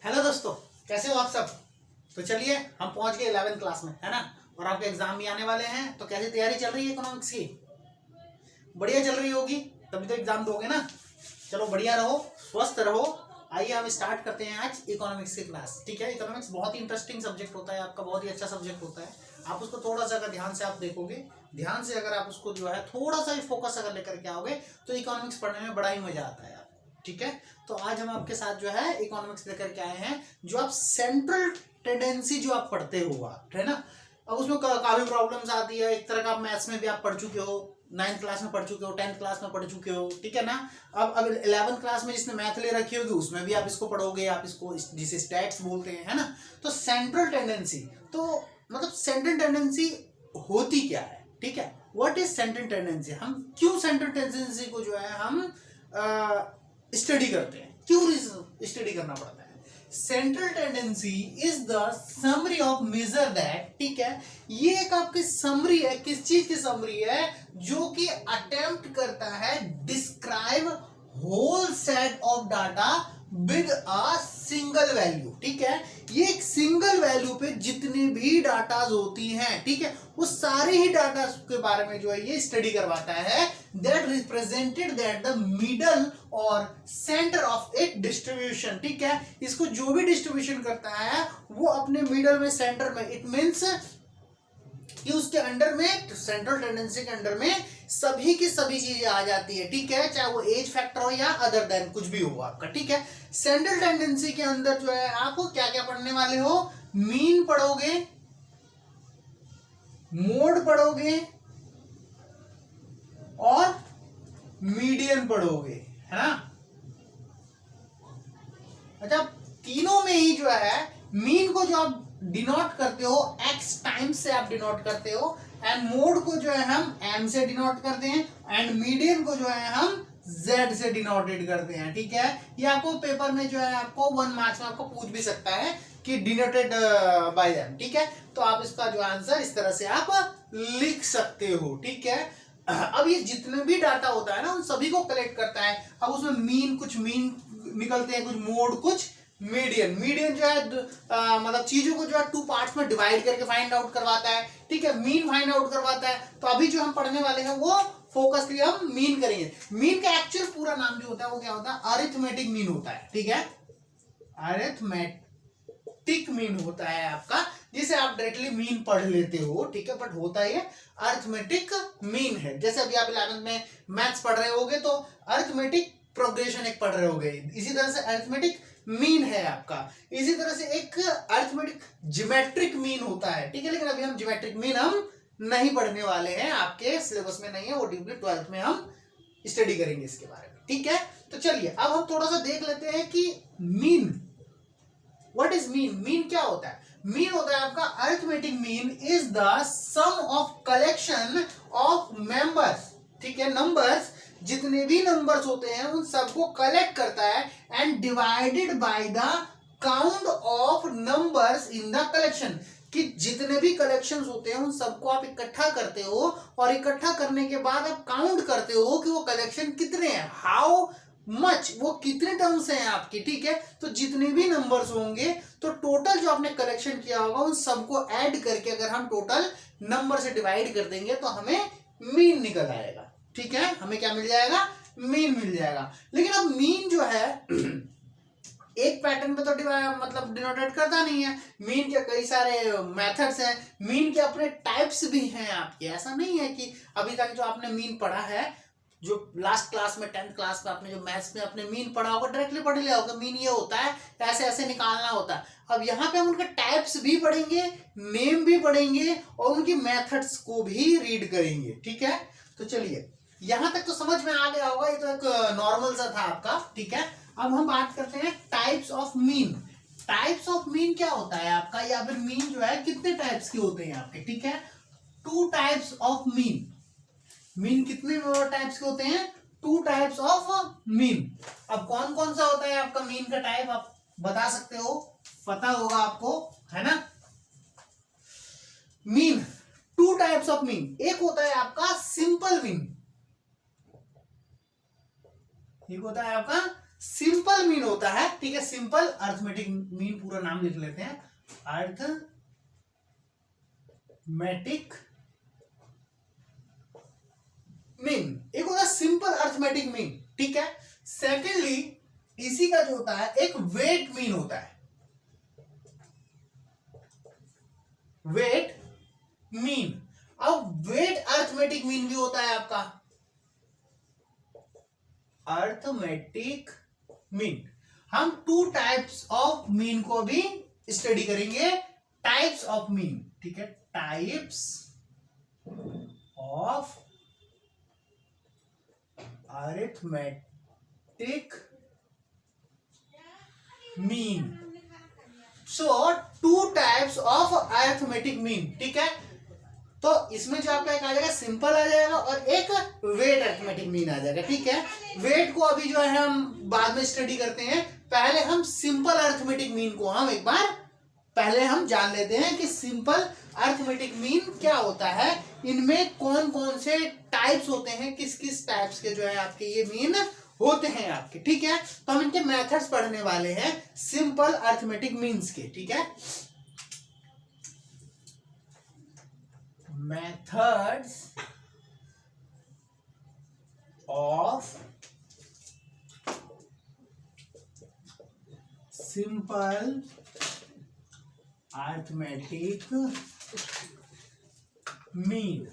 Hello दोस्तों, कैसे हो आप सब। तो चलिए हम पहुंच गए 11th क्लास में, है ना। और आपके एग्जाम भी आने वाले हैं, तो कैसी तैयारी चल रही है इकोनॉमिक्स की। बढ़िया चल रही होगी, तभी तो एग्जाम दोगे ना। चलो बढ़िया रहो, स्वस्थ रहो। आइए हम स्टार्ट करते हैं आज इकोनॉमिक्स की क्लास। ठीक है, इकोनॉमिक्स बहुत ही इंटरेस्टिंग सब्जेक्ट होता है आपका, बहुत ही अच्छा सब्जेक्ट होता है। आप उसको थोड़ा सा अगर ध्यान से आप देखोगे, ध्यान से अगर आप उसको जो है थोड़ा सा भी फोकस अगर लेकर के आओगे, तो इकोनॉमिक्स पढ़ने में बड़ा ही मजा आता है आपको। ठीक है, तो आज हम आपके साथ जो है इकोनॉमिक्स लेकर के आए हैं, जो आप सेंट्रल टेंडेंसी जो आप पढ़ते हो आप, है ना। अब उसमें काफी प्रॉब्लम्स आती है। एक तरह का मैथ्स में भी आप पढ़ चुके हो, 9th क्लास में पढ़ चुके हो, 10th क्लास में पढ़ चुके हो, ठीक है ना। अब 11th क्लास में जिसने मैथ ले रखी होगी उसमें भी आप इसको पढ़ोगे, आप इसको जिसे स्टैट्स बोलते हैं, है ना। तो सेंट्रल टेंडेंसी, तो मतलब सेंट्रल टेंडेंसी होती क्या है, ठीक है। व्हाट इज सेंट्रल टेंडेंसी, हम क्यों सेंट्रल टेंडेंसी को जो है हम स्टडी करते हैं, क्यों स्टडी करना पड़ता है। Central tendency is the summary of major that, ठीक है। ये एक आपकी समरी है, किस चीज की समरी है, जो कि अटेम्प्ट करता है describe whole set of data with a single value, ठीक है। ये एक सिंगल वैल्यू पे जितने भी डाटाज होती हैं, ठीक है, वो सारे ही डाटा के बारे में जो है ये स्टडी करवाता है। That represented that the middle और सेंटर ऑफ एक डिस्ट्रीब्यूशन, ठीक है। इसको जो भी डिस्ट्रीब्यूशन करता है वो अपने मिडल में, सेंटर में, इट मीन्स कि उसके अंडर में, सेंट्रल टेंडेंसी के अंडर में सभी की सभी चीजें आ जाती है, ठीक है। चाहे वो एज फैक्टर हो या अदर देन कुछ भी हो आपका, ठीक है। सेंट्रल टेंडेंसी के अंदर जो है आप क्या क्या पढ़ने वाले हो, मीन पढ़ोगे, मोड पढ़ोगे और मीडियन पढ़ोगे, है ना। अच्छा, तीनों में ही जो है मीन को जो आप डिनोट करते हो एक्स टाइम्स से आप डिनोट करते हो, एंड मोड को जो है हम एम से डिनोट करते हैं, एंड मीडियन को जो है हम जेड से डिनोटेड करते हैं, ठीक है। ये आपको पेपर में जो है आपको 1 मार्क्स में आपको पूछ भी सकता है कि डिनोटेड बाय एम, ठीक है। तो आप इसका जो आंसर इस तरह से आप लिख सकते हो, ठीक है। अब ये जितने भी डाटा होता है ना उन सभी को कलेक्ट करता है। अब उसमें मीन, कुछ मीन निकलते हैं, कुछ मोड, कुछ मीडियन। मीडियन जो है मतलब चीजों को जो है 2 पार्ट्स में डिवाइड करके फाइंड आउट करवाता है, ठीक है। मीन फाइंड आउट करवाता है। तो अभी जो हम पढ़ने वाले हैं वो फोकसली हम मीन करेंगे। मीन का एक्चुअल पूरा नाम जो होता है वो क्या होता है, अरिथमेटिक मीन होता है, ठीक है। अरिथमेटिक मीन होता है आपका, जिसे आप डायरेक्टली मीन पढ़ लेते हो, ठीक है। बट होता है अरिथमेटिक मीन है। जैसे अभी आप 11th में मैथ्स पढ़ रहे होगे तो अरिथमेटिक प्रोग्रेशन एक पढ़ रहे होगे, इसी तरह से अरिथमेटिक मीन है आपका। इसी तरह से एक अरिथमेटिक ज्योमेट्रिक मीन होता है, ठीक है। लेकिन अभी हम ज्योमेट्रिक मीन हम नहीं पढ़ने वाले हैं, आपके सिलेबस में नहीं है वो, डीपली 12th में हम स्टडी करेंगे इसके बारे में, ठीक है। तो चलिए अब हम थोड़ा सा देख लेते हैं कि mean, what is mean. Mean क्या होता है, मीन होता है आपका arithmetic mean is the sum of collection of members, ठीक है। नंबर्स, जितने भी नंबर्स होते हैं उन सबको कलेक्ट करता है, and divided by the count of numbers in the collection, कि जितने भी कलेक्शंस होते हैं उन सबको आप इकट्ठा करते हो, और इकट्ठा करने के बाद आप काउंट करते हो कि वो कलेक्शन कितने हैं, हाउ मच, वो कितने टर्म्स हैं आपके, ठीक है। तो जितने भी नंबर्स होंगे तो टोटल जो आपने कलेक्शन किया होगा उन सबको ऐड करके अगर हम टोटल नंबर से डिवाइड कर देंगे तो हमें मीन निकल आएगा, ठीक है। हमें क्या मिल जाएगा, मीन मिल जाएगा। लेकिन अब मीन जो है एक पैटर्न पे तो मतलब डिनोटेट करता नहीं है। मीन के कई सारे मेथड्स हैं, मीन के अपने टाइप्स भी हैं आपके। ऐसा नहीं है कि अभी तक जो आपने मीन पढ़ा है, जो लास्ट क्लास में 10th क्लास में आपने जो मैथ्स में अपने मीन पढ़ा होगा, डायरेक्टली पढ़ लिया होगा मीन ये होता है, ऐसे ऐसे निकालना होता है। अब यहाँ पे हम उनके टाइप्स भी पढ़ेंगे, नेम भी पढ़ेंगे, और उनकी मेथड्स को भी रीड करेंगे, ठीक है। तो चलिए यहां तक तो समझ में आ गया होगा, ये तो एक नॉर्मल सा था आपका, ठीक है। अब हम बात करते हैं types of mean. Types of mean क्या होता है आपका, या फिर मीन जो है कितने टाइप्स के होते हैं आपके, ठीक है। 2 टाइप्स ऑफ मीन। मीन कितने टाइप्स के होते हैं, 2 टाइप्स ऑफ मीन। अब कौन कौन सा होता है आपका मीन का टाइप, आप बता सकते हो, पता होगा आपको, है ना। Mean, 2 types of mean. एक होता है आपका सिंपल मीन, एक होता है आपका सिंपल मीन होता है, ठीक है, सिंपल अर्थमेटिक मीन, पूरा नाम लिख लेते हैं, अर्थमेटिक मीन, एक होता है सिंपल अर्थमेटिक मीन, ठीक है। सेकेंडली इसी का जो होता है एक वेट मीन होता है, वेट मीन। अब वेट अर्थमेटिक मीन भी होता है आपका, अर्थमेटिक मीन। हम टू टाइप्स ऑफ मीन को भी स्टडी करेंगे, टाइप्स ऑफ मीन, ठीक है, types of arithmetic mean. So two types of arithmetic mean, ठीक है। तो इसमें जो आपका एक आ जाएगा सिंपल आ जाएगा और एक वेट अरिथमेटिक मीन आ जाएगा, ठीक है। वेट को अभी जो है हम बाद में स्टडी करते हैं, पहले हम सिंपल अरिथमेटिक मीन को हम एक बार पहले हम जान लेते हैं कि सिंपल अरिथमेटिक मीन क्या होता है, इनमें कौन कौन से टाइप्स होते हैं, किस किस टाइप्स के जो है आपके ये मीन होते हैं आपके, ठीक है। तो हम इनके मेथड्स पढ़ने वाले हैं सिंपल अरिथमेटिक मीन्स के, ठीक है। Methods of simple arithmetic mean,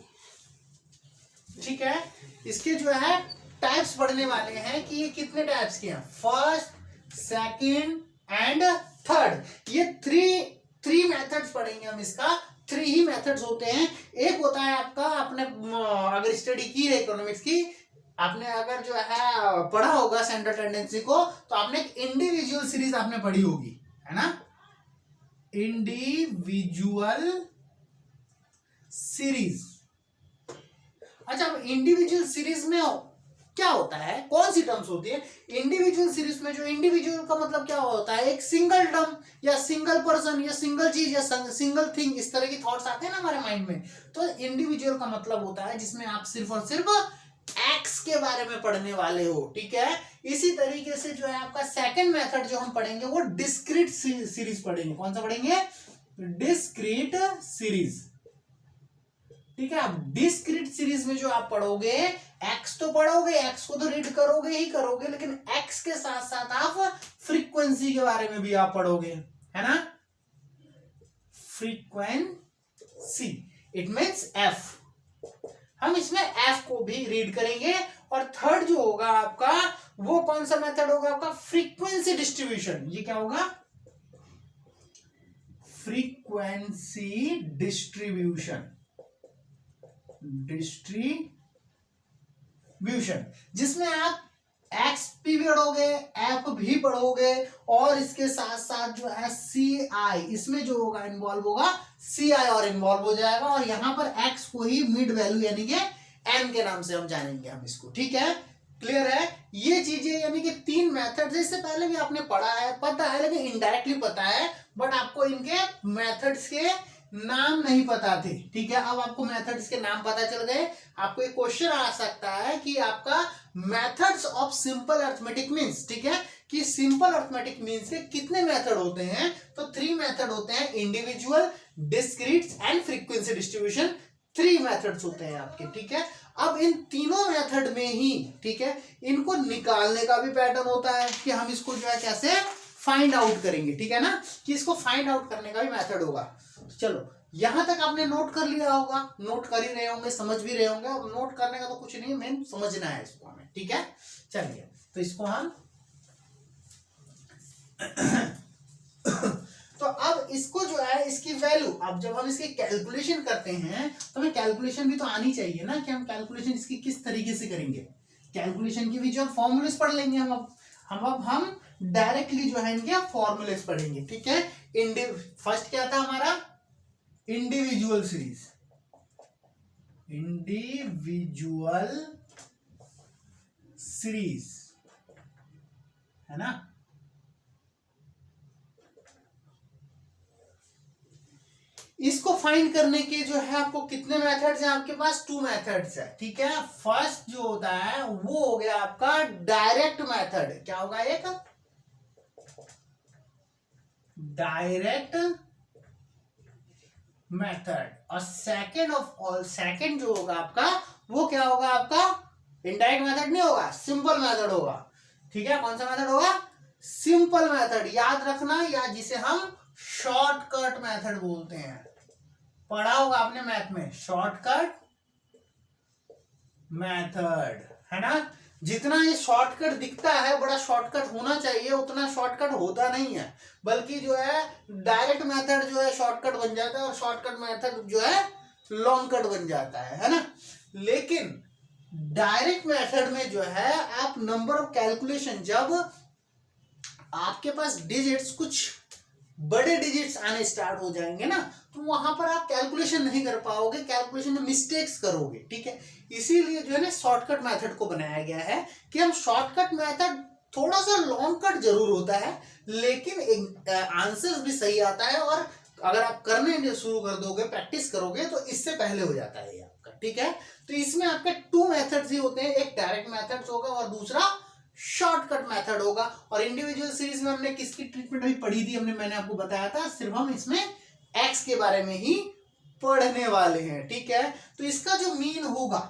ठीक है। इसके जो है टाइप्स पढ़ने वाले हैं कि ये कितने टाइप्स के हैं, फर्स्ट, सेकंड एंड थर्ड, ये थ्री मेथड्स पढ़ेंगे हम। इसका 3 ही मेथड्स होते हैं। एक होता है आपका, आपने अगर स्टडी की है इकोनॉमिक्स की, आपने अगर जो है पढ़ा होगा सेंट्रल टेंडेंसी को, तो आपने एक इंडिविजुअल सीरीज आपने पढ़ी होगी, है ना, इंडिविजुअल सीरीज। अच्छा, अब इंडिविजुअल सीरीज में क्या होता है, कौन सी टर्म्स होती है इंडिविजुअल सीरीज में? जो इंडिविजुअल का मतलब क्या होता है, एक सिंगल टर्म या सिंगल पर्सन या सिंगल चीज या सिंगल थिंग, इस तरह की थॉट्स आते हैं ना हमारे माइंड में। तो इंडिविजुअल का मतलब होता है जिसमें आप सिर्फ और सिर्फ एक्स के बारे में पढ़ने वाले हो, ठीक है। इसी तरीके से जो है आपका सेकंड मेथड जो हम पढ़ेंगे वो डिस्क्रीट सीरीज पढ़ेंगे। कौन सा पढ़ेंगे? डिस्क्रीट सीरीज, ठीक है। अब डिस्क्रीट सीरीज में जो आप पढ़ोगे, एक्स तो पढ़ोगे, एक्स को तो रीड करोगे ही करोगे, लेकिन एक्स के साथ साथ आप फ्रीक्वेंसी के बारे में भी आप पढ़ोगे, है ना, फ्रीक्वेंसी, इट मींस एफ। हम इसमें एफ को भी रीड करेंगे। और थर्ड जो होगा आपका, वो कौन सा मेथड होगा आपका? Frequency distribution. ये क्या होगा? फ्रीक्वेंसी डिस्ट्रीब्यूशन, जिसमें आप एक्स भी पढ़ोगे, एफ भी पढ़ोगे, और इसके साथ साथ जो है सी आई, इसमें जो होगा इन्वॉल्व होगा सी आई और इन्वॉल्व हो जाएगा। और यहां पर एक्स को ही मिड वैल्यू यानी कि एम के नाम से हम जानेंगे हम इसको, ठीक है। क्लियर है? ये चीजें यानी कि 3 मेथड्स, इससे पहले भी आपने पढ़ा है, पता है, लेकिन इनडायरेक्टली पता है, बट आपको इनके मेथड्स के नाम नहीं पता थे, ठीक है। अब आपको मेथड्स के नाम पता चल गए। आपको एक क्वेश्चन आ सकता है कि आपका methods of simple arithmetic means, ठीक है, कि सिंपल अरिथमेटिक मीन्स के कितने मेथड होते हैं? तो 3 मेथड होते हैं, individual, discrete and frequency distribution. 3 methods होते हैं आपके, ठीक है। अब इन तीनों मेथड में ही, ठीक है, इनको निकालने का भी पैटर्न होता है कि हम इसको जो है कैसे फाइंड आउट करेंगे, ठीक है ना, कि इसको फाइंड आउट करने का भी मेथड होगा। चलो, यहां तक आपने नोट कर लिया होगा, नोट कर ही रहे होंगे, समझ भी रहे होंगे। अब नोट करने का तो कुछ नहीं है, मेन समझना है इसको हमें, ठीक है। चलिए, तो इसको हम तो अब इसको जो है, इसकी वैल्यू, अब जब हम इसकी कैलकुलेशन करते हैं तो हमें कैलकुलेशन भी तो आनी चाहिए ना, कि हम कैलकुलेशन इसकी किस तरीके से करेंगे। कैलकुलेशन की भी जो फॉर्मूलेस पढ़ लेंगे हम डायरेक्टली जो है इनके फॉर्मूलेस पढ़ेंगे, ठीक है। फर्स्ट क्या था हमारा? इंडिविजुअल सीरीज, इंडिविजुअल सीरीज, है ना। इसको फाइंड करने के जो है आपको कितने मेथड्स हैं आपके पास, 2 मेथड्स है, ठीक है। फर्स्ट जो होता है वो हो गया आपका डायरेक्ट मेथड, क्या होगा, एक डायरेक्ट मेथड, और सेकंड ऑफ ऑल, सेकंड जो होगा आपका वो क्या होगा, आपका इनडायरेक्ट मेथड नहीं होगा, सिंपल मेथड होगा, ठीक है। कौन सा मेथड होगा, सिंपल मेथड, याद रखना, या जिसे हम शॉर्टकट मेथड बोलते हैं, पढ़ा होगा आपने मैथ में, शॉर्टकट मेथड, है ना। जितना ये शॉर्टकट दिखता है, बड़ा शॉर्टकट होना चाहिए, उतना शॉर्टकट होता नहीं है, बल्कि जो है डायरेक्ट मेथड जो है शॉर्टकट बन जाता है, और शॉर्टकट मेथड जो है लॉन्ग कट बन जाता है ना। लेकिन डायरेक्ट मेथड में जो है आप नंबर ऑफ कैलकुलेशन, जब आपके पास डिजिट्स, कुछ बड़े डिजिट्स आने स्टार्ट हो जाएंगे ना, तो वहां पर आप कैलकुलेशन नहीं कर पाओगे, कैलकुलेशन में मिस्टेक्स करोगे, ठीक है। इसीलिए जो है ना शॉर्टकट मेथड को बनाया गया है कि हम शॉर्टकट मेथड थोड़ा सा लॉन्ग कट जरूर होता है, लेकिन आंसर्स भी सही आता है, और अगर आप करने शुरू कर दोगे, प्रैक्टिस करोगे, तो इससे पहले हो जाता है ये आपका, ठीक है। तो इसमें आपके 2 मेथड्स ही होते हैं, एक डायरेक्ट मेथड होगा और दूसरा शॉर्टकट मेथड होगा। और इंडिविजुअल सीरीज में हमने किसकी ट्रीटमेंट अभी पढ़ी थी, मैंने आपको बताया था, सिर्फ हम इसमें एक्स के बारे में ही पढ़ने वाले हैं, ठीक है। तो इसका जो मीन होगा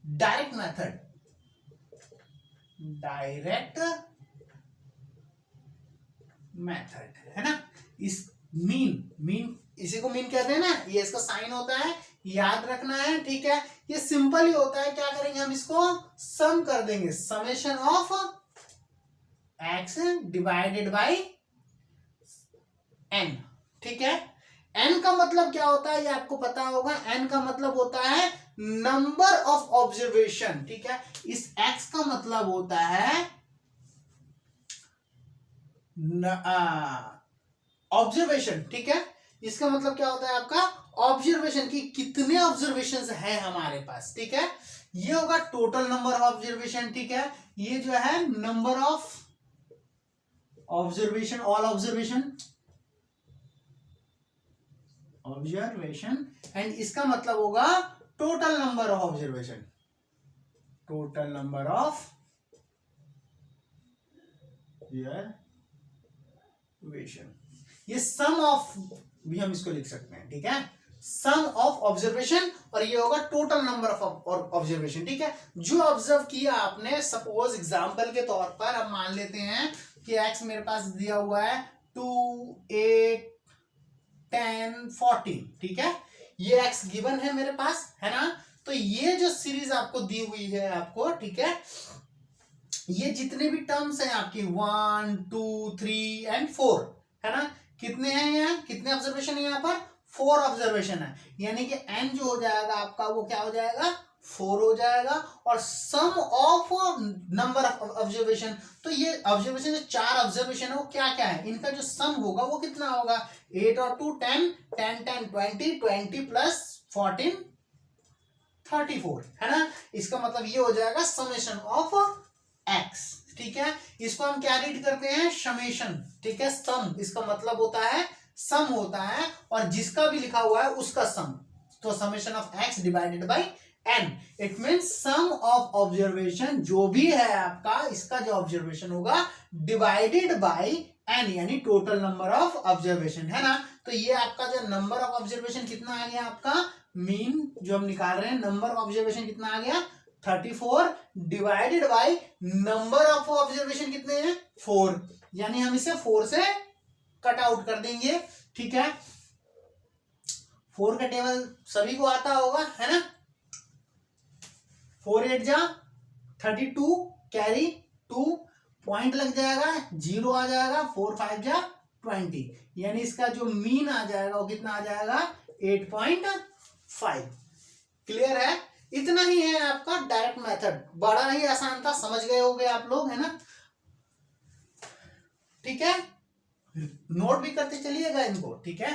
डायरेक्ट मेथड, डायरेक्ट मेथड, है ना। इस मीन इसी को मीन कहते हैं ना, ये इसका साइन होता है, याद रखना है, ठीक है। ये सिंपल ही होता है, क्या करेंगे हम इसको सम कर देंगे, summation of x divided by n, ठीक है। एन का मतलब क्या होता है ये आपको पता होगा, एन का मतलब होता है नंबर ऑफ ऑब्जर्वेशन, ठीक है। इस एक्स का मतलब होता है ऑब्जर्वेशन, ठीक है। इसका मतलब क्या होता है आपका ऑब्जर्वेशन, की कितने ऑब्जर्वेशन है हमारे पास, ठीक है। ये होगा टोटल नंबर ऑफ ऑब्जर्वेशन, ठीक है। ये जो है number of observation, all observation, and इसका मतलब होगा total number of observation, total number of observation. ये सम ऑफ भी हम इसको लिख सकते हैं, ठीक है, सम ऑफ ऑब्जर्वेशन, और ये होगा टोटल नंबर ऑफ ऑब्जर्वेशन, ठीक है। जो ऑब्जर्व किया आपने, सपोज एग्जांपल के तौर पर हम मान लेते हैं कि एक्स मेरे पास दिया हुआ है 2, 8, 10, 14, ठीक है। ये एक्स गिवन है मेरे पास, है ना। तो ये जो सीरीज आपको दी हुई है आपको, ठीक है, ये जितने भी टर्म्स हैं आपकी 1, 2, 3 एंड 4, है ना। कितने हैं यहाँ, कितने ऑब्जर्वेशन है यहाँ पर, 4 ऑब्जर्वेशन है, यानी कि एन जो हो जाएगा आपका वो क्या हो जाएगा, 4 हो जाएगा। और सम ऑफ नंबर ऑफ ऑब्जर्वेशन, तो ये ऑब्जर्वेशन जो 4 ऑब्जर्वेशन है वो क्या क्या है, इनका जो सम होगा वो कितना होगा, 8 और 2 10, 10 10 20, 20 प्लस 14 34, है ना। इसका मतलब ये हो जाएगा समेशन ऑफ एक्स, ठीक है। इसको हम क्या रीड करते हैं, समेशन, ठीक है। सम इसका मतलब होता है सम होता है, और जिसका भी लिखा हुआ है उसका सम, तो summation of x divided by n, it means sum of observation, जो भी है आपका, इसका जो ऑब्जर्वेशन होगा डिवाइडेड बाय एन, यानी टोटल नंबर ऑफ ऑब्जर्वेशन, है ना। तो ये आपका जो नंबर ऑफ ऑब्जर्वेशन कितना आ गया, आपका मीन जो हम निकाल रहे हैं, नंबर ऑफ ऑब्जर्वेशन कितना आ गया 34 divided by number of observation कितने हैं 4, यानी हम इसे 4 से कट आउट कर देंगे, ठीक है। 4 का टेबल सभी को आता होगा, है ना। 4 8 जा 32, कैरी 2, पॉइंट लग जाएगा, 0 आ जाएगा, 4 5 जा 20, यानी इसका जो मीन आ जाएगा वो कितना आ जाएगा 8.5। क्लियर है, इतना ही है आपका डायरेक्ट मेथड, बड़ा ही आसान था, समझ गए होंगे आप लोग, है ना। ठीक है, नोट भी करते चलिएगा इनको, ठीक है।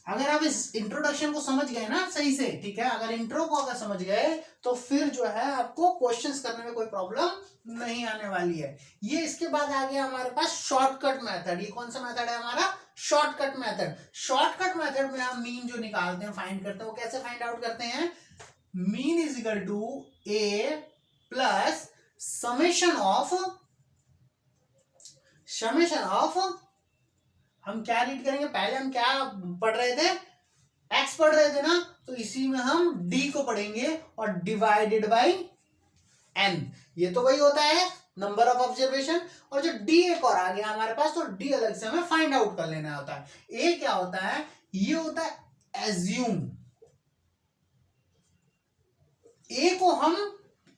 अगर आप इस इंट्रोडक्शन को समझ गए ना सही से, ठीक है, अगर इंट्रो को अगर समझ गए तो फिर जो है आपको क्वेश्चंस करने में कोई प्रॉब्लम नहीं आने वाली है। ये इसके बाद आ गया हमारे पास शॉर्टकट मेथड। ये कौन सा मेथड है हमारा? Shortcut method. शॉर्टकट मेथड में हम मीन जो निकालते हैं, फाइंड करते हैं, वो कैसे फाइंड आउट करते हैं? Mean is equal to a plus summation of हम क्या रीड करेंगे? पहले हम क्या पढ़ रहे थे? एक्स पढ़ रहे थे ना, तो इसी में हम डी को पढ़ेंगे और डिवाइडेड बाई एन। ये तो वही होता है नंबर ऑफ ऑब्जर्वेशन। और जो डी एक और आ गया हमारे पास, तो डी अलग से हमें फाइंड आउट कर लेना होता है। ए क्या होता है? ये होता है एज्यूम। ए को हम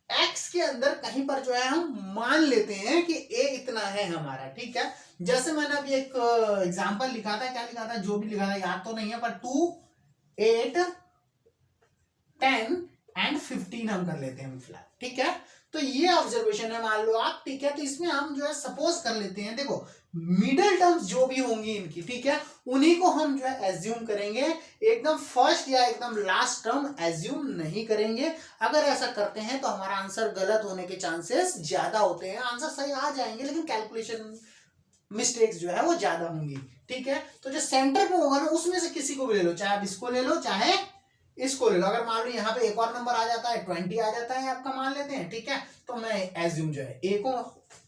एक्स के अंदर कहीं पर जो है हम मान लेते हैं कि ए इतना है हमारा, ठीक है। जैसे मैंने अभी एक एग्जांपल लिखा था, क्या लिखा था, जो भी लिखा था याद तो नहीं है, पर 2, 8, 10 एंड 15 हम कर लेते हैं फिलहाल, ठीक है। तो ये ऑब्जर्वेशन है, मान लो आप, ठीक है। तो इसमें हम जो है सपोज कर लेते हैं, देखो मिडिल टर्म्स जो भी होंगी इनकी, ठीक है, उन्हीं को हम जो है एज्यूम करेंगे। एकदम फर्स्ट या एकदम लास्ट टर्म एज्यूम नहीं करेंगे। अगर ऐसा करते हैं तो हमारा आंसर गलत होने के चांसेस ज्यादा होते हैं। आंसर सही आ जाएंगे लेकिन कैलकुलेशन मिस्टेक्स जो है वो ज्यादा होंगी, ठीक है। तो जो सेंटर पे होगा ना, उसमें से किसी को भी ले लो, चाहे आप इसको ले लो चाहे इसको ले लो। अगर मान लो यहाँ पे एक और नंबर आ जाता है, 20 आ जाता है आपका, मान लेते हैं, ठीक है। तो मैं एज्यूम जो है ए को,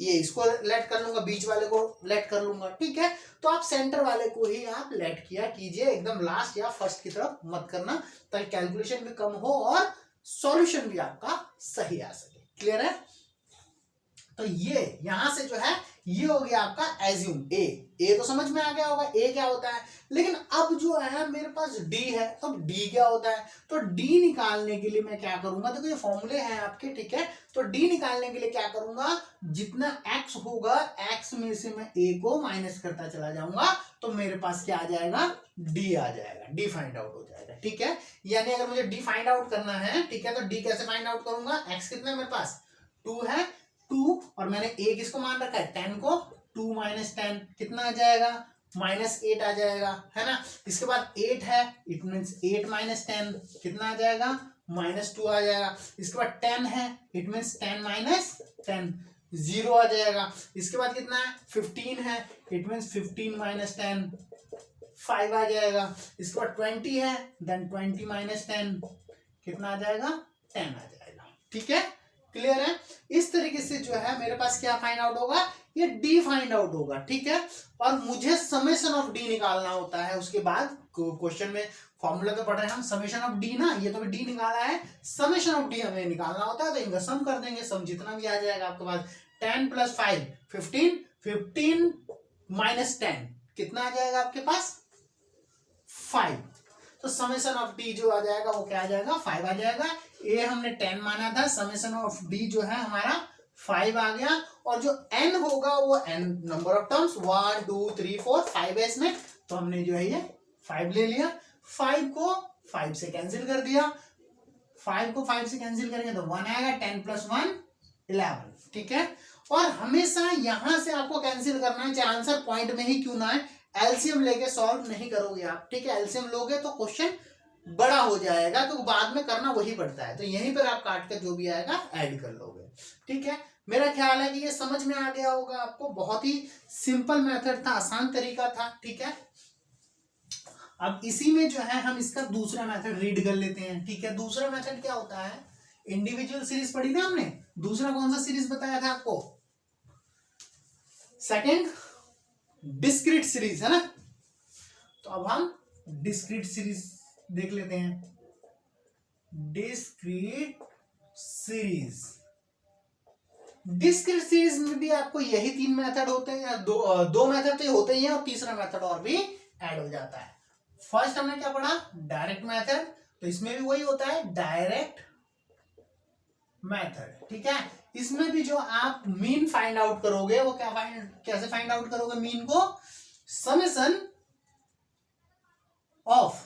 ये इसको लेट कर लूंगा, बीच वाले को लेट कर लूंगा, ठीक है। तो आप सेंटर वाले को ही आप लेट किया कीजिए, एकदम लास्ट या फर्स्ट की तरफ मत करना, ताकि कैलकुलेशन भी कम हो और सॉल्यूशन भी आपका सही आ सके। क्लियर है? तो ये यहां से जो है ये हो गया आपका एज्यूम। ए तो समझ में आ गया होगा ए क्या होता है। लेकिन अब जो है मेरे पास डी है, अब डी क्या होता है? तो डी निकालने के लिए मैं क्या करूंगा? देखो ये फॉर्मूले हैं आपके, ठीक है। तो डी निकालने के लिए क्या करूंगा? जितना एक्स होगा, एक्स में से मैं ए को माइनस करता चला जाऊंगा, तो मेरे पास क्या आ जाएगा? डी आ जाएगा, डी फाइंड आउट हो जाएगा, ठीक है। यानी अगर मुझे डी फाइंड आउट करना है, ठीक है, तो डी कैसे फाइंड आउट करूंगा? एक्स कितना है मेरे पास? 2 है, 2 और मैंने ए किसको मान रखा है? 10 को। 2 माइनस 10 कितना आ जाएगा? -8 आ जाएगा, है ना। इसके बाद 8 है, इट मीन्स 8 माइनस 10 कितना आ जाएगा? -2 आ जाएगा। इसके बाद 10 है, इट मीन्स 10 माइनस 10 0 आ जाएगा। इसके बाद कितना है? 15 है, इट मीन्स 15 माइनस 10 5 आ जाएगा। इसके बाद 20 है, देन 20 माइनस 10 कितना आ जाएगा? 10 आ जाएगा, ठीक है। क्लियर है? इस तरीके से जो है मेरे पास क्या फाइंड आउट होगा? ये डी फाइंड आउट होगा, ठीक है। और मुझे समेशन ऑफ डी निकालना होता है। उसके बाद क्वेश्चन में फॉर्मूला तो पढ़ रहे हैं हम, समेशन ऑफ डी ना, ये तो डी निकाला है, समेशन ऑफ डी हमें निकालना होता है। तो इनका सम कर देंगे, सम जितना भी आ जाएगा आपके पास, 10 + 5 15, 15 माइनस 10 कितना आ जाएगा आपके पास? 5। तो समेशन ऑफ डी जो आ जाएगा वो क्या आ जाएगा? 5 आ जाएगा। ए हमने 10 माना था, समेशन ऑफ डी जो है हमारा 5 आ गया। और जो n होगा वो n नंबर ऑफ टर्म्स 1 2 3 4 5 है इसमें, तो हमने जो है ये 5 ले लिया। 5 को 5 से कैंसिल कर दिया, 5 को 5 से कैंसिल करेंगे तो 1 आएगा। 10 + 1 11, ठीक है। और हमेशा यहां से आपको कैंसिल करना है, चाहे आंसर पॉइंट में ही क्यों ना है। एलसीएम लेके सॉल्व नहीं करोगे आप, ठीक है। एलसीएम लोगे तो क्वेश्चन बड़ा हो जाएगा, तो बाद में करना वही पड़ता है। तो यहीं पर आप काट कर जो भी आएगा ऐड कर लोगे, ठीक है। मेरा ख्याल है कि ये समझ में आ गया होगा आपको। बहुत ही सिंपल मेथड था, आसान तरीका था, ठीक है। अब इसी में जो है हम इसका दूसरा मेथड रीड कर लेते हैं, ठीक है। दूसरा मेथड क्या होता है? इंडिविजुअल सीरीज पढ़ी ना हमने, दूसरा कौन सा सीरीज बताया था आपको? सेकंड डिस्क्रीट सीरीज, है ना। तो अब हम डिस्क्रीट सीरीज देख लेते हैं। डिस्क्रीट सीरीज, डिस्क्रीट सीरीज में भी आपको यही 3 मेथड होते हैं, या दो मेथड तो होते ही हैं, और तीसरा मेथड और भी ऐड हो जाता है। फर्स्ट हमने क्या पढ़ा? Direct method. तो इसमें भी वही होता है, डायरेक्ट मेथड, ठीक है। इसमें भी जो आप मीन फाइंड आउट करोगे, वो कैसे फाइंड आउट करोगे मीन को? समेशन ऑफ,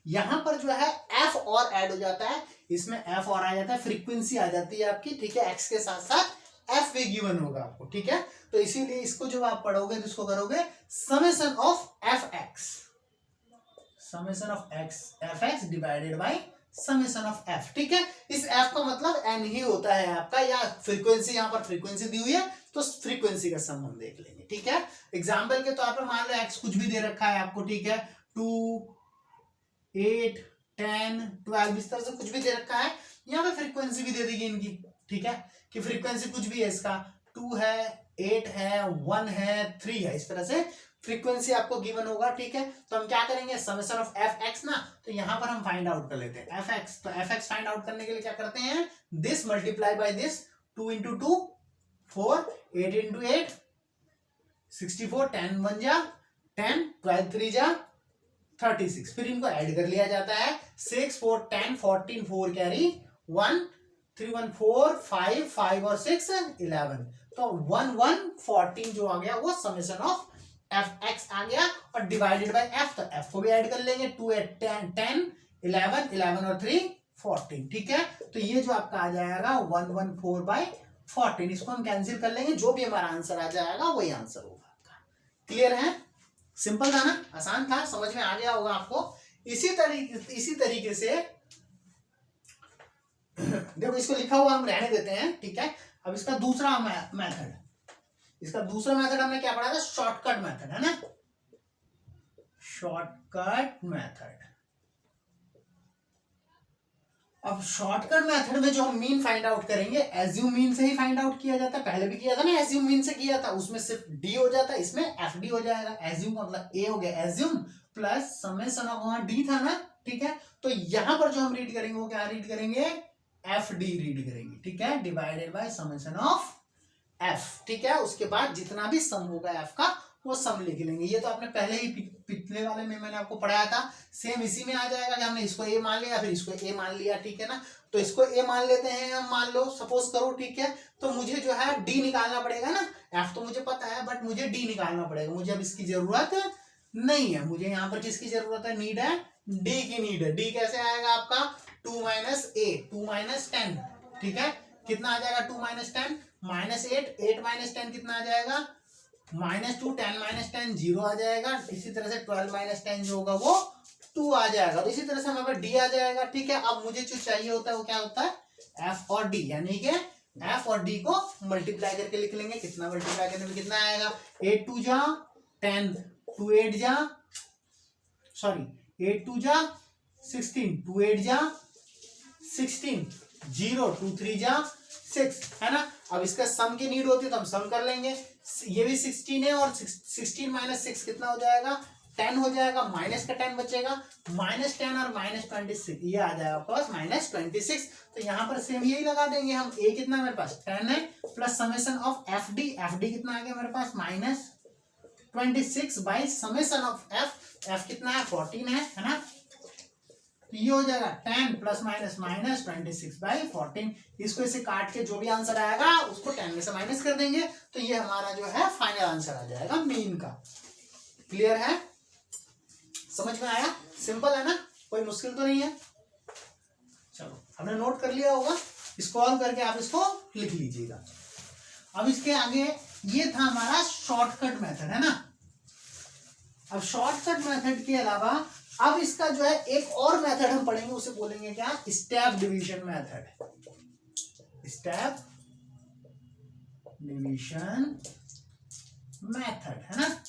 यहां पर जो है एफ और ऐड हो जाता है, इसमें एफ और आ जाता है, फ्रीक्वेंसी आ जाती है आपकी, ठीक है। एक्स के साथ साथ एफ भी गिवन होगा आपको, ठीक है। तो इसीलिए इसको जब आप पढ़ोगे तो इसको करोगे summation of F x, summation of x F x divided by summation of F. ठीक है, इस एफ का मतलब एन ही होता है आपका, या फ्रीक्वेंसी, यहाँ पर फ्रीक्वेंसी दी हुई है तो फ्रीक्वेंसी का सम हम देख लेंगे। ठीक है, एग्जाम्पल के तौर पर मान लो एक्स कुछ भी दे रखा है आपको, ठीक है, 2 8 10 12 इस तरह से कुछ भी दे रखा है। यहाँ पे फ्रीक्वेंसी भी दे देगी इनकी, ठीक है, कि फ्रीक्वेंसी कुछ भी है, इसका 2 है 8 है 1 है 3 है, इस तरह से फ्रीक्वेंसी आपको गिवन होगा। ठीक है, तो हम क्या करेंगे, समेशन ऑफ एफ एक्स ना, तो यहां पर हम फाइंड आउट कर लेते हैं एफ एक्स। तो एफ एक्स फाइंड आउट करने के लिए क्या करते हैं, this multiply by this, 2 into 2 4, 8 into 8 64, 10 1 जा 10, 12 3 जा 36, फिर इनको ऐड कर लिया जाता है, 6 4 10 14 4 कैरी 1 3 1 4 5 5 और 6 11, तो 1 1 14 जो आ गया वो समेशन ऑफ एफ एक्स आ गया, और डिवाइडेड बाय एफ, तो एफ को भी ऐड कर लेंगे, 2 8 10 10 11 11 और 3 14। ठीक है, तो ये जो आपका आ जाएगा 114 बाय 14, इसको हम कैंसिल कर लेंगे, जो भी हमारा आंसर आ जाएगा वही आंसर होगा आपका। क्लियर है, सिंपल था ना, आसान था, समझ में आ गया होगा आपको। इसी तरीके से देखो, इसको लिखा हुआ हम रहने देते हैं। ठीक है, अब इसका दूसरा मेथड, इसका दूसरा मेथड हमने क्या पढ़ा था, शॉर्टकट मेथड, है ना, शॉर्टकट मेथड। अब शॉर्टकट मेथड में जो हम मीन फाइंड आउट करेंगे, एज्यूम मीन से ही फाइंड आउट किया जाता है, पहले भी किया था ना, एज्यूम मीन से किया था, उसमें सिर्फ डी हो जाता है, इसमें एफ डी हो जाएगा। एज्यूम का मतलब ए हो गया एज्यूम प्लस समेशन ऑफ, वहां डी था ना, ठीक है, तो यहां पर जो हम रीड करेंगे वो क्या रीड करेंगे, एफ डी रीड करेंगे। ठीक है, divided by summation of F. ठीक है, उसके बाद जितना भी सम होगा एफ का वो सम लिख लेंगे। ये तो आपने पहले ही पिछले वाले में मैंने आपको पढ़ाया था, सेम इसी में आ जाएगा कि हमने इसको ए मान लिया फिर इसको ए मान लिया। ठीक है ना, तो इसको ए मान लेते हैं हम, मान लो सपोज करो, ठीक है, तो मुझे जो है डी निकालना पड़ेगा ना, एफ तो मुझे पता है बट मुझे डी निकालना पड़ेगा, मुझे अब इसकी जरूरत नहीं है, मुझे यहाँ पर किसकी जरूरत है, नीड है, डी की नीड है। डी कैसे आएगा आपका, 2 माइनस ए 2 माइनस 10, ठीक है, कितना आ जाएगा 2 माइनस 10 माइनस 8 8 माइनस 10 कितना आ जाएगा, -2 10 माइनस 10 0 आ जाएगा। इसी तरह से 12 माइनस 10 जो होगा वो 2 आ जाएगा, तो इसी तरह से हमारे पास डी आ जाएगा। ठीक है, अब मुझे जो चाहिए होता है वो क्या होता है, एफ और डी, यानी कि एफ और डी को मल्टीप्लाई करके लिख लेंगे। कितना मल्टीप्लाई करने में कितना आएगा, 8 2 जा 10 2 8 जा, सॉरी 8 2 जा 16 2 8 जा 16 0 2 3 जा 6, है ना। अब इसका सम की नीड होती है तो हम सम कर लेंगे, ये भी 16 है और 16 माइनस 6 कितना हो जाएगा, 10 हो जाएगा, माइनस का 10 बचेगा, -10 और -26 ये आ जाएगा आपके पास -26। तो यहाँ पर सेम यही लगा देंगे हम, ए कितना मेरे पास 10 है plus summation of F D कितना आ गया मेरे पास -26 बाई समेशन ऑफ एफ कितना है 14 है ना, तो ये हो जाएगा 10 प्लस माइनस -26 बाई 14। इसको इसे काट के जो भी आंसर आएगा उसको 10 में से माइनस कर देंगे, तो ये हमारा जो है फाइनल आंसर आ जाएगा मीन का। क्लियर है, समझ में आया, सिंपल है ना, कोई मुश्किल तो नहीं है। चलो, हमने नोट कर लिया होगा, इसको ऑन करके आप इसको लिख लीजिएगा। अब इसके आगे ये था हमारा शॉर्टकट मेथड, है ना। अब शॉर्टकट मेथड के अलावा अब इसका जो है एक और मेथड हम पढ़ेंगे, उसे बोलेंगे क्या, step division method. Step division method, है ना।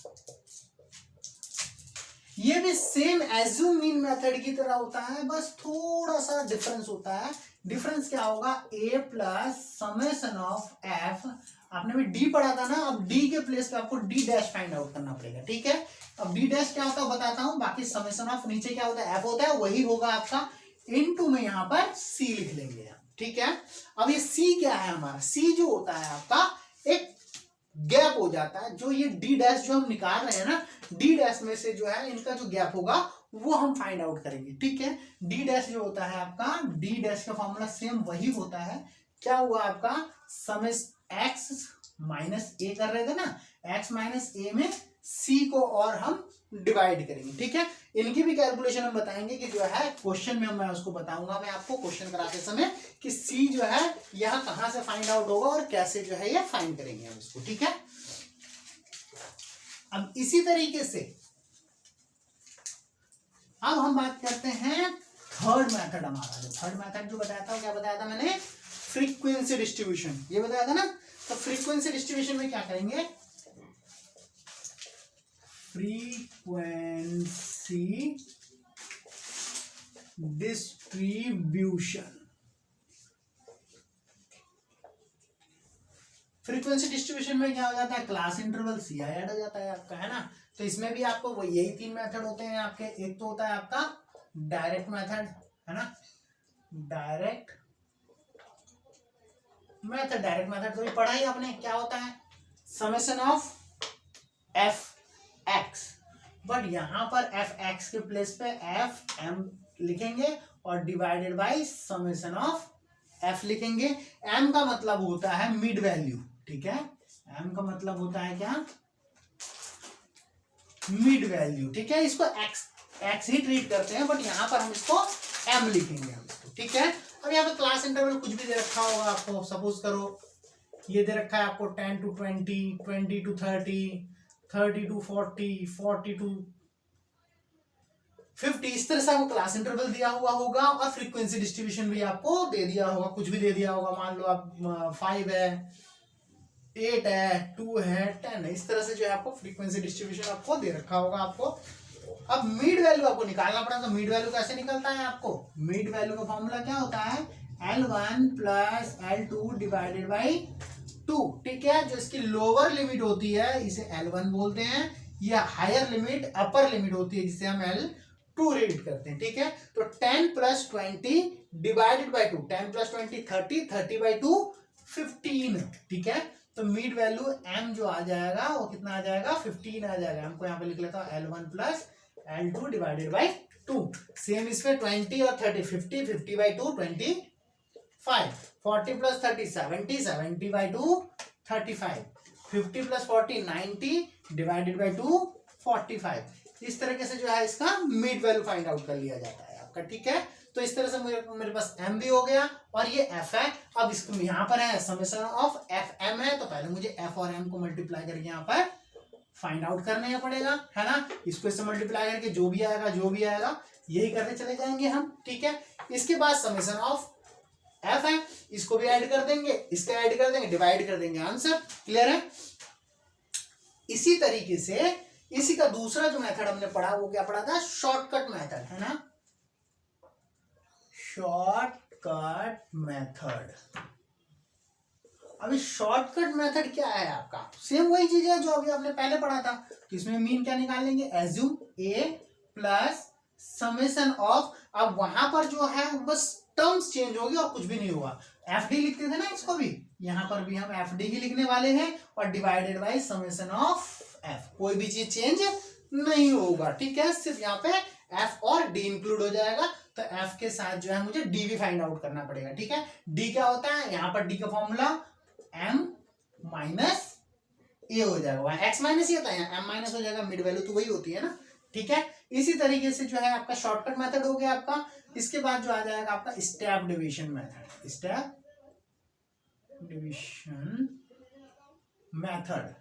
ये भी सेम एज्यूम मीन मेथड की तरह होता है, बस थोड़ा सा डिफरेंस होता है। डिफरेंस क्या होगा, ए प्लस समेशन ऑफ एफ, आपने भी डी पढ़ा था ना, अब डी के प्लेस पे आपको डी डैश फाइंड आउट करना पड़ेगा। ठीक है, अब डी डैश क्या होता है बताता हूं, बाकी समेशन ऑफ नीचे क्या होता है एफ होता है, वही होगा आपका, इनटू में यहाँ पर सी लिख लेंगे। ठीक है, अब ये सी क्या है हमारा, सी जो होता है आपका एक गैप हो जाता है, जो ये डी डैश जो हम निकाल रहे हैं ना, डी डैश में से जो है इनका जो गैप होगा वो हम फाइंड आउट करेंगे। ठीक है, डी डैश जो होता है आपका, डी डैश का फॉर्मूला सेम वही होता है, क्या हुआ आपका, समेश एक्स माइनस ए कर रहे थे ना, एक्स माइनस ए में सी को और हम डिवाइड करेंगे। ठीक है, इनकी भी कैलकुलेशन हम बताएंगे कि जो है क्वेश्चन में मैं उसको बताऊंगा, मैं आपको क्वेश्चन कराते समय कि सी जो है यह कहां से फाइंड आउट होगा और कैसे जो है ये फाइंड करेंगे हम इसको। ठीक है, अब इसी तरीके से अब हम बात करते हैं थर्ड मेथड हमारा। जो थर्ड मेथड जो बताया था, क्या बताया था मैंने, फ्रीक्वेंसी डिस्ट्रीब्यूशन, ये बताया था ना। तो फ्रीक्वेंसी डिस्ट्रीब्यूशन में क्या करेंगे, फ्रीक्वेंसी डिस्ट्रीब्यूशन, फ्रीक्वेंसी डिस्ट्रीब्यूशन में क्या हो जाता है, class interval c i add हो जाता है आपका, है ना। तो इसमें भी आपको वो यही 3 मेथड होते हैं आपके। एक तो होता है आपका डायरेक्ट मेथड, है ना, डायरेक्ट मेथड तो भी पढ़ा ही आपने, क्या होता है, summation of F x, but यहां पर एफ एक्स के प्लेस पे एफ एम लिखेंगे और divided by summation of F लिखेंगे। एम का मतलब होता है मिड वैल्यू, ठीक है, एम का मतलब होता है क्या, मिड वैल्यू, ठीक है। इसको एक्स ही ट्रीट करते हैं, बट यहां पर हम इसको एम लिखेंगे हम इसको, ठीक है। अब यहाँ पे क्लास इंटरवल कुछ भी दे रखा होगा आपको, सपोज करो ये दे रखा है आपको 10 to 20, 20 to 30, 30 to 40, 40 to 50, इस तरह से आपको क्लास इंटरवल दिया हुआ होगा। और फ्रीक्वेंसी डिस्ट्रीब्यूशन भी आपको दे दिया होगा, कुछ भी दे दिया होगा। मान लो आप 5 है, 8 है, 2 है, 10 है, इस तरह से जो है आपको फ्रीक्वेंसी डिस्ट्रीब्यूशन आपको दे रखा होगा आपको। अब मिड वैल्यू आपको निकालना पड़ा, तो मिड वैल्यू कैसे निकलता है आपको, मिड वैल्यू का फॉर्मूला क्या होता है, L1 plus L2 divided by 2, ठीक है। जो इसकी लोअर लिमिट होती है इसे L1 बोलते हैं, या हायर लिमिट अपर लिमिट होती है जिसे हम L2 रीड करते हैं, ठीक है। तो 10 plus 20 divided by 2, 10 plus 20 30, 30 by 2 15, ठीक है। तो मिड वैल्यू m जो आ जाएगा वो कितना आ जाएगा, 15 आ जाएगा। हमको यहाँ पे लिख लेता हूँ L1 plus L2 divided by 2। Same इस पे 20 और 30, 50, 50 by 2 25, 40 plus 30 70, 70 by 2 35, 50 plus 40 90 divided by 2 45। इस तरीके से जो है इसका मिड वैल्यू फाइंड आउट कर लिया जाता है आपका, ठीक है। तो इस तरह से मेरे पास m भी हो गया और ये f है। अब इसको यहाँ पर है समेशन ऑफ एफ एम है, तो पहले मुझे f और m को मल्टीप्लाई करके यहाँ पर फाइंड आउट करना पड़ेगा, है ना। इसको इससे मल्टीप्लाई करके जो भी आएगा यही करते चले जाएंगे हम, ठीक है। इसके बाद समेशन ऑफ f है, इसको भी ऐड कर देंगे, इसका ऐड कर देंगे, डिवाइड कर देंगे, आंसर क्लियर है। इसी तरीके से इसी का दूसरा जो मेथड हमने पढ़ा वो क्या पढ़ा था, शॉर्टकट मेथड, है ना, शॉर्टकट मेथड। अभी शॉर्टकट मेथड क्या है आपका, सेम वही चीज है जो अभी आपने पहले पढ़ा था। तो इसमें मीन क्या निकाल लेंगे, assume A plus summation of, अब वहां पर जो है बस टर्म्स चेंज होगी और कुछ भी नहीं होगा। एफ डी लिखते थे ना इसको भी, यहां पर भी हम एफ डी ही लिखने वाले हैं और divided by summation of F, कोई भी चीज चेंज नहीं होगा, ठीक है। सिर्फ यहाँ पे एफ और डी इंक्लूड हो जाएगा। तो एफ के साथ जो है मुझे डी भी फाइंड आउट करना पड़ेगा, ठीक है। डी क्या होता है, यहाँ पर डी का फॉर्मूला m माइनस ए हो जाएगा, वहां एक्स माइनस ही होता है, m माइनस हो जाएगा, मिड वैल्यू तो वही होती है ना, ठीक है। इसी तरीके से जो है आपका शॉर्टकट मेथड हो गया आपका। इसके बाद जो आ जाएगा आपका step division method, step division method,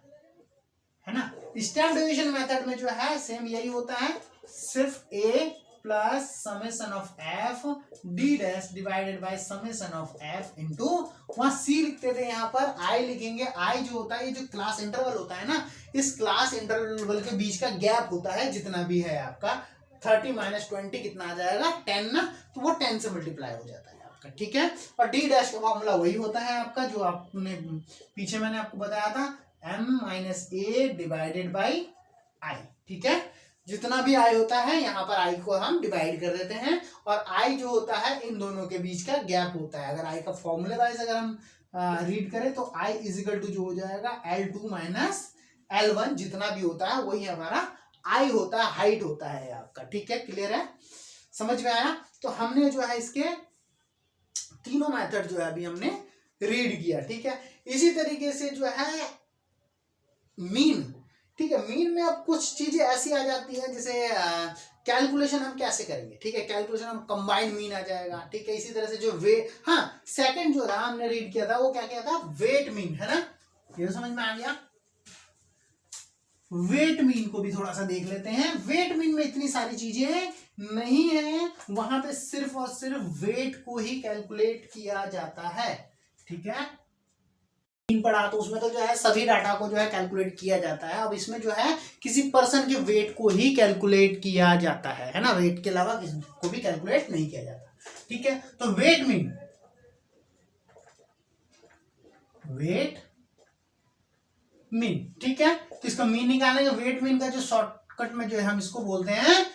है ना। स्टेप डिवीजन मेथड में जो है सेम यही होता है, सिर्फ a plus summation of F D dash divided by summation of F into, वहां सी लिखते थे, यहाँ पर आई लिखेंगे। आई जो होता है, ये जो क्लास इंटरवल होता है ना, इस क्लास इंटरवल के बीच का गैप होता है जितना भी है आपका, 30 माइनस 20 कितना आ जाएगा, 10 ना, तो वो 10 से मल्टीप्लाई हो जाता है आपका, ठीक है। और डी डैश का फॉर्मूला वही होता है आपका जो आपने पीछे मैंने आपको बताया था, m minus A divided by I, ठीक है। जितना भी आई होता है यहाँ पर आई को हम डिवाइड कर देते हैं, और आई जो होता है इन दोनों के बीच का गैप होता है। अगर आई का फॉर्मूले वाइज अगर हम रीड करें तो आई इजिकल टू जो हो जाएगा L2 माइनस L1, जितना भी होता है वही हमारा आई होता है, हाइट होता है आपका, ठीक है। क्लियर है, समझ में आया। तो हमने जो है इसके तीनों मेथड जो है अभी हमने रीड किया, ठीक है। इसी तरीके से जो है मीन, ठीक है। मीन में अब कुछ चीजें ऐसी आ जाती हैं, जैसे कैलकुलेशन हम कैसे करेंगे, ठीक है। कैलकुलेशन हम कंबाइंड मीन आ जाएगा, ठीक है। इसी तरह से जो हाँ सेकंड जो रहा हमने रीड किया था वो क्या किया था, वेट मीन, है ना, ये तो समझ में आ गया। वेट मीन को भी थोड़ा सा देख लेते हैं। वेट मीन में इतनी सारी चीजें नहीं है, वहां पे सिर्फ और सिर्फ वेट को ही कैलकुलेट किया जाता है। ठीक है, मीन पढ़ा तो उसमें तो जो है सभी डाटा को जो है कैलकुलेट किया जाता है। अब इसमें जो है किसी पर्सन के वेट को ही कैलकुलेट किया जाता है ना, वेट के अलावा किसी को भी कैलकुलेट नहीं किया जाता। ठीक है, तो वेट मीन ठीक है, तो इसका मीन निकालेंगे। वेट मीन का जो शॉर्टकट में जो है हम इसको बोलते हैं,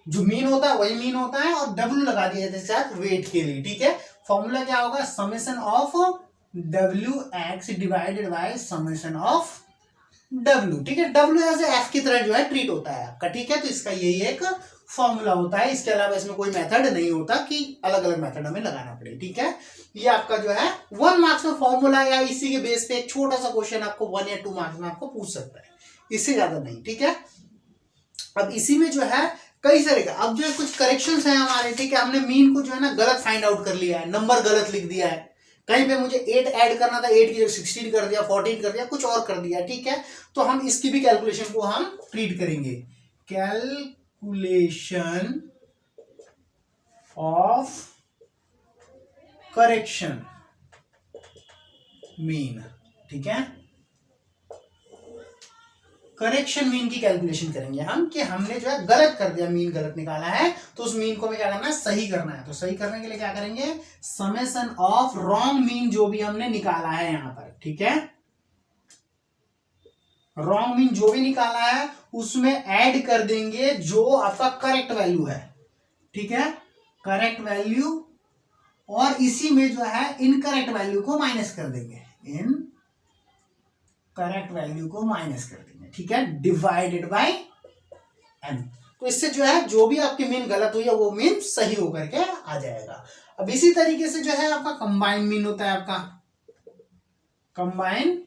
जो मीन होता है वही मीन होता है, और डब्ल्यू लगा दिया जाता है साथ वेट के लिए। ठीक है, फॉर्मूला क्या होगा, summation of W x divided by summation of W. ठीक है, डब्ल्यू एज एफ की तरह जो है ट्रीट होता है आपका। ठीक है, तो इसका यही एक फॉर्मूला होता है, इसके अलावा इसमें कोई मेथड नहीं होता कि अलग अलग मेथड हमें लगाना पड़े। ठीक है, ये आपका जो है 1 मार्क्स में फॉर्मूला, या इसी के बेस पे एक छोटा सा क्वेश्चन आपको 1 या 2 मार्क्स में आपको पूछ सकता है, इससे ज्यादा नहीं। ठीक है, अब इसी में जो है कई सारे का, अब जो है कुछ करेक्शंस हैं हमारे। ठीक है, हमने मीन को जो है ना गलत फाइंड आउट कर लिया है, नंबर गलत लिख दिया है, कहीं पे मुझे 8 ऐड करना था, 8 की जगह 16 कर दिया, 14 कर दिया, कुछ और कर दिया। ठीक है, तो हम इसकी भी कैलकुलेशन को हम ट्रीट करेंगे, कैलकुलेशन ऑफ करेक्शन मीन। ठीक है, करेक्शन मीन की कैलकुलेशन करेंगे हम, कि हमने जो है गलत कर दिया, मीन गलत निकाला है, तो उस मीन को हमें क्या करना है, सही करना है। तो सही करने के लिए क्या करेंगे, समेशन ऑफ रॉन्ग मीन जो भी हमने निकाला है यहां पर। ठीक है, रॉन्ग मीन जो भी निकाला है उसमें ऐड कर देंगे जो आपका करेक्ट वैल्यू है। ठीक है, करेक्ट वैल्यू, और इसी में जो है इनकरेक्ट वैल्यू को माइनस कर देंगे, इन करेक्ट वैल्यू को माइनस कर देंगे। ठीक है, डिवाइडेड बाय n। तो इससे जो है जो भी आपकी मीन गलत हुई है वो मीन सही होकर के आ जाएगा। अब इसी तरीके से जो है आपका कंबाइन मीन होता है, आपका कंबाइन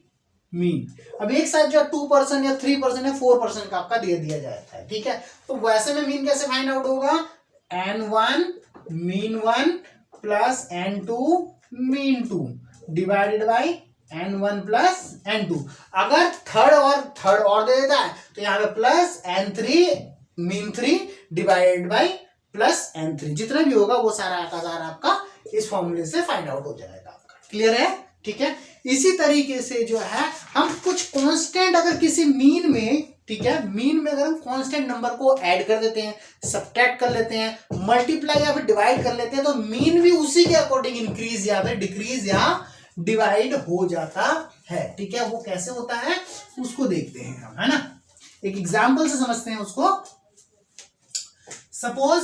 मीन। अब एक साथ जो 2% या 3% या 4% का आपका दे दिया जाता है। ठीक है, तो वैसे में मीन कैसे फाइंड आउट होगा, n1 mean 1 plus n2 mean 2 divided by n1 plus n2। अगर थर्ड और दे देता है तो यहाँ पे plus n3 mean 3 divided by plus n3, जितना भी होगा वो सारा का सारा आपका इस फॉर्मूले से फाइंड आउट हो जाएगा आपका। क्लियर है? ठीक है, इसी तरीके से जो है हम कुछ कांस्टेंट अगर किसी मीन में, ठीक है, मीन में अगर हम कांस्टेंट नंबर को ऐड कर देते हैं, सब्ट्रैक्ट कर लेते हैं, मल्टीप्लाई या फिर डिवाइड कर लेते हैं, तो मीन भी उसी के अकॉर्डिंग इंक्रीज या फिर डिक्रीज या डिवाइड हो जाता है। ठीक है, वो कैसे होता है उसको देखते हैं हम, है ना, एक एग्जांपल से समझते हैं उसको। सपोज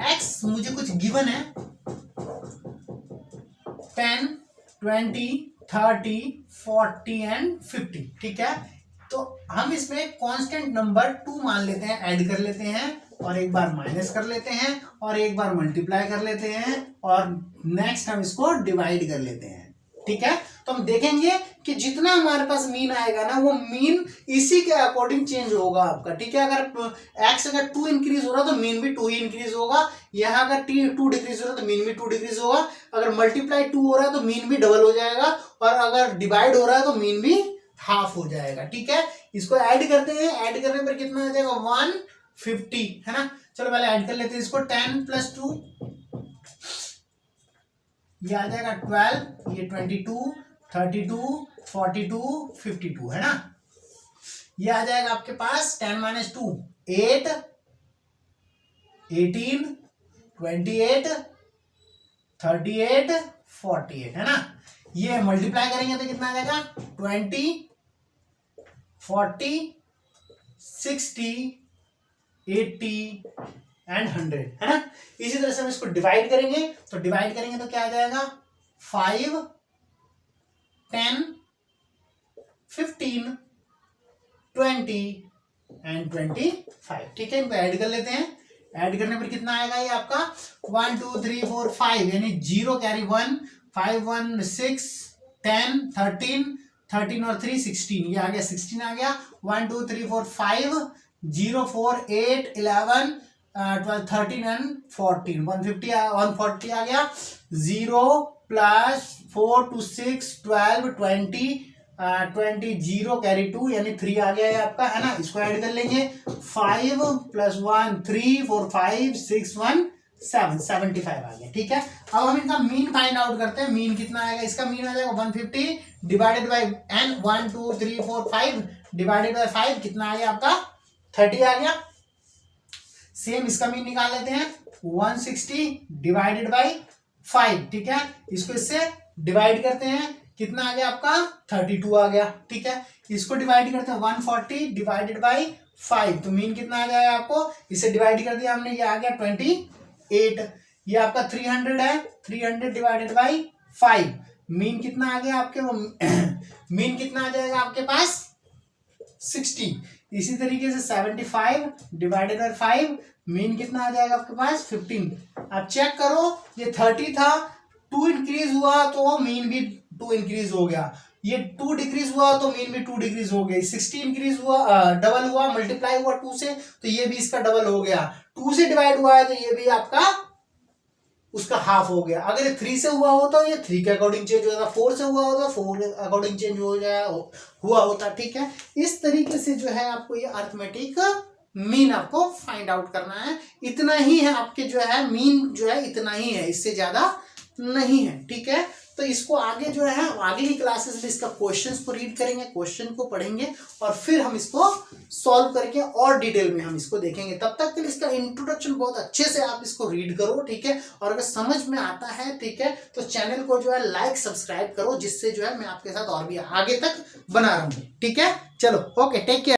x मुझे कुछ गिवन है, 10 20 30 40 एंड 50। ठीक है, तो हम इसमें कांस्टेंट नंबर 2 मान लेते हैं, ऐड कर लेते हैं, और एक बार माइनस कर लेते हैं, और एक बार मल्टीप्लाई कर लेते हैं, और नेक्स्ट हम इसको डिवाइड कर लेते हैं। ठीक है, तो हम देखेंगे कि जितना हमारे पास मीन आएगा ना, वो मीन इसी के अकॉर्डिंग चेंज होगा आपका। ठीक है, अगर x अगर 2 इंक्रीज हो रहा है तो मीन भी 2 ही इंक्रीज होगा, यहाँ अगर 2 डिक्रीज हो रहा है तो मीन भी 2 डिक्रीज होगा, अगर मल्टीप्लाई 2 हो रहा है तो मीन भी डबल हो जाएगा, और अगर डिवाइड हो रहा है तो मीन भी हाफ हो जाएगा। ठीक है, इसको ऐड करते हैं, ऐड करने पर कितना आ जाएगा, 150, है ना। चलो पहले ऐड कर लेते हैं इसको, 10 + 2 ये आ जाएगा 12, ये 22 32 42 52, है ना। ये आ जाएगा आपके पास 10 - 2 8 18 28 38 48, है ना। ये मल्टीप्लाई करेंगे तो कितना आ जाएगा, 20 40 60 80 एंड 100, है ना। इसी तरह से हम इसको डिवाइड करेंगे, तो क्या आ जाएगा, 5 10 15 20 एंड 25। ठीक है, इनको ऐड कर लेते हैं, ऐड करने पर कितना आएगा ये आपका 1 2 3 4 5, यानी 0 कैरी 1 5 1 6 10 13 13 और 3 16, ये आ गया 16 आ गया, 1 2 3 4 5 0 4 8 11 12 13 एंड 14 140 आ गया, 0 + 4 2 6 12 20 20 0 कैरी 2 यानी 3 आ गया है आपका, है ना। इसको ऐड कर लेंगे, 5 + 1 3 4 5 6 1 7 75 आ गया, ठीक है। अब हम इनका मीन फाइंड आउट करते हैं। मीन कितना आएगा, इसका मीन आ जाएगा 150 divided by n, 1 2 3 4 5 divided by 5 कितना आ गया आपका 30 आ गया। सेम इसका मीन निकाल लेते हैं, 160 डिवाइडेड बाई 5, ठीक है। इसको इससे डिवाइड करते हैं, कितना आ गया आपका 32 आ गया, ठीक है। इसको डिवाइड करते हैं 140 डिवाइडेड बाई 5, तो मीन कितना आ जाएगा आपको, इसे डिवाइड कर दिया हमने, ये आ गया 28। ये आपका 300 है, 300 डिवाइडेड बाई 5, मीन कितना आ गया आपके, मीन कितना आ जाएगा आपके पास 60। इसी तरीके से 75 डिवाइडेड बाई 5, मीन कितना आ जाएगा आपके पास 15। अब चेक करो, ये 30 था, 2 इंक्रीज हुआ तो मीन भी 2 इंक्रीज हो गया, ये 2 डिक्रीज हुआ तो मीन भी 2 डिक्रीज हो गई, 60 इंक्रीज हुआ, डबल हुआ, मल्टीप्लाई हुआ 2 से, तो ये भी इसका डबल हो गया, 2 से डिवाइड हुआ है तो ये भी आपका उसका हाफ हो गया। अगर ये 3 से हुआ होता तो ये 3 के अकॉर्डिंग चेंज हो जाता, 4 से हुआ होता 4 के अकॉर्डिंग चेंज हो जाए हुआ होता, ठीक है। इस तरीके से जो है आपको ये अरिथमेटिक मीन आपको फाइंड आउट करना है। इतना ही है आपके जो है मीन जो है इतना ही है, इससे ज्यादा नहीं है, ठीक है। तो इसको आगे जो है आगे की क्लासेस में इसका क्वेश्चंस को रीड करेंगे, क्वेश्चन को पढ़ेंगे और फिर हम इसको सॉल्व करके और डिटेल में हम इसको देखेंगे। तब तक के लिए इसका इंट्रोडक्शन बहुत अच्छे से आप इसको रीड करो, ठीक है। और अगर समझ में आता है, ठीक है, तो चैनल को जो है लाइक सब्सक्राइब करो, जिससे जो है मैं आपके साथ और भी आगे तक बना रहूंगी, ठीक है। चलो ओके, टेक केयर।